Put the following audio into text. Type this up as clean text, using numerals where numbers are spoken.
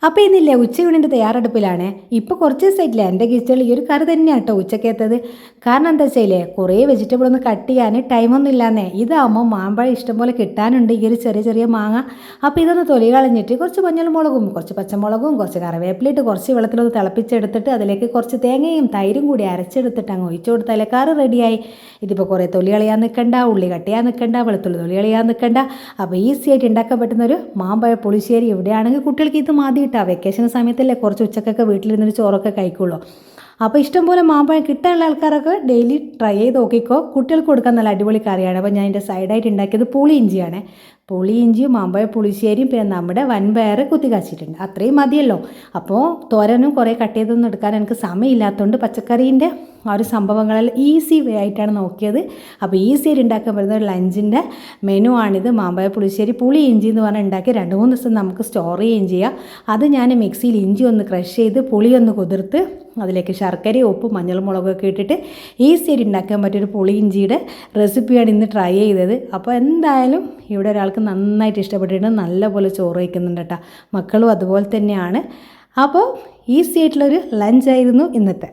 അപ്പോൾ ഇന്നില്ലേ ഉച്ചയൂണിൻ്റെ തയ്യാറെടുപ്പിലാണ്. ഇപ്പോൾ കുറച്ച് ദിവസമായിട്ടില്ല എൻ്റെ കിച്ചണിൽ ഈ ഒരു കറി തന്നെയാണ് കേട്ടോ ഉച്ചക്കത്തേത്. കാരണം എന്താ വെച്ചാലേ കുറേ വെജിറ്റബിൾ ഒന്ന് കട്ട് ചെയ്യാൻ ടൈമൊന്നും ഇല്ലാന്നേ. ഇതാകുമ്പോൾ മാമ്പഴം ഇഷ്ടംപോലെ കിട്ടാനുണ്ട്, ഈ ഒരു ചെറിയ ചെറിയ മാങ്ങ. അപ്പോൾ ഇതൊന്ന് തൊലി കളഞ്ഞിട്ട് കുറച്ച് മഞ്ഞൾമുളകും കുറച്ച് പച്ചമുളകും കുറച്ച് കറിവേപ്പിലിട്ട് കുറച്ച് വെള്ളത്തിലൊന്ന് തിളപ്പിച്ചെടുത്തിട്ട് അതിലേക്ക് കുറച്ച് തേങ്ങയും തൈരും കൂടി അരച്ചെടുത്തിട്ട് അങ്ങ് ഒഴിച്ചു കൊടുത്താലേ കറി റെഡിയായി. ഇതിപ്പോൾ കുറേ തൊലി കളയാൻ നിൽക്കണ്ട, ഉള്ളി കട്ട് ചെയ്യാൻ നിൽക്കണ്ട, വെളുത്തുള്ളി തൊലി കളയാൻ നിൽക്കണ്ട. അപ്പോൾ ഈസി ആയിട്ട് ഉണ്ടാക്കാൻ പറ്റുന്ന ഒരു മാമ്പഴ പുളിശ്ശേരി. ഇവിടെയാണെങ്കിൽ കുട്ടികൾക്ക് ഇത് മതി. വെക്കേഷൻ സമയത്തല്ലേ കുറച്ച് ഉച്ചക്കൊക്കെ വീട്ടിലിരുന്നൊരു ചോറൊക്കെ കഴിക്കുള്ളൂ. അപ്പോൾ ഇഷ്ടംപോലെ മാമ്പഴം കിട്ടാനുള്ള ആൾക്കാരൊക്കെ ഡെയിലി ട്രൈ ചെയ്ത് നോക്കിക്കോ. കുട്ടികൾക്ക് കൊടുക്കാൻ നല്ല അടിപൊളി കറിയാണ്. അപ്പോൾ ഞാൻ എൻ്റെ സൈഡായിട്ട് ഉണ്ടാക്കിയത് പുളി ഇഞ്ചിയാണ്. പുളി ഇഞ്ചിയും മാമ്പഴ പുളിശ്ശേരിയും പിന്നെ നമ്മുടെ വൻപയർ കുത്തി കാച്ചിട്ടുണ്ട്. അത്രയും മതിയല്ലോ. അപ്പോൾ തോരനും കുറേ കട്ട് ചെയ്തൊന്നും എടുക്കാൻ എനിക്ക് സമയമില്ലാത്തതുകൊണ്ട് പച്ചക്കറീൻ്റെ ആ ഒരു സംഭവങ്ങളെല്ലാം ഈസി വേ ആയിട്ടാണ് നോക്കിയത്. അപ്പോൾ ഈസി ആയിട്ട് ഉണ്ടാക്കാൻ പറ്റുന്ന ഒരു ലഞ്ചിൻ്റെ മെനു ആണിത്. മാമ്പഴ പുളിശ്ശേരി പുളി ഇഞ്ചി എന്ന് പറഞ്ഞാൽ ഉണ്ടാക്കി 2-3 ദിവസം നമുക്ക് സ്റ്റോർ ചെയ്യുകയും ചെയ്യാം. അത് ഞാൻ മിക്സിയിൽ ഇഞ്ചി ഒന്ന് ക്രഷ് ചെയ്ത് പുളി ഒന്ന് കുതിർത്ത് അതിലേക്ക് ശർക്കരയും ഉപ്പും മഞ്ഞൾമുളകൊക്കെ ഇട്ടിട്ട് ഈസി ആയിട്ട് ഉണ്ടാക്കാൻ പറ്റിയൊരു പുളി ഇഞ്ചിയുടെ റെസിപ്പിയാണ് ഇന്ന് ട്രൈ ചെയ്തത്. അപ്പോൾ എന്തായാലും ഇവിടെ ഒരാൾക്ക് നന്നായിട്ട് ഇഷ്ടപ്പെട്ടിട്ടുണ്ട്, നല്ലപോലെ ചോറ് വയ്ക്കുന്നുണ്ട് കേട്ടോ. മക്കളും അതുപോലെ തന്നെയാണ്. അപ്പോൾ ഈസി ആയിട്ടുള്ളൊരു ലഞ്ചായിരുന്നു ഇന്നത്തെ.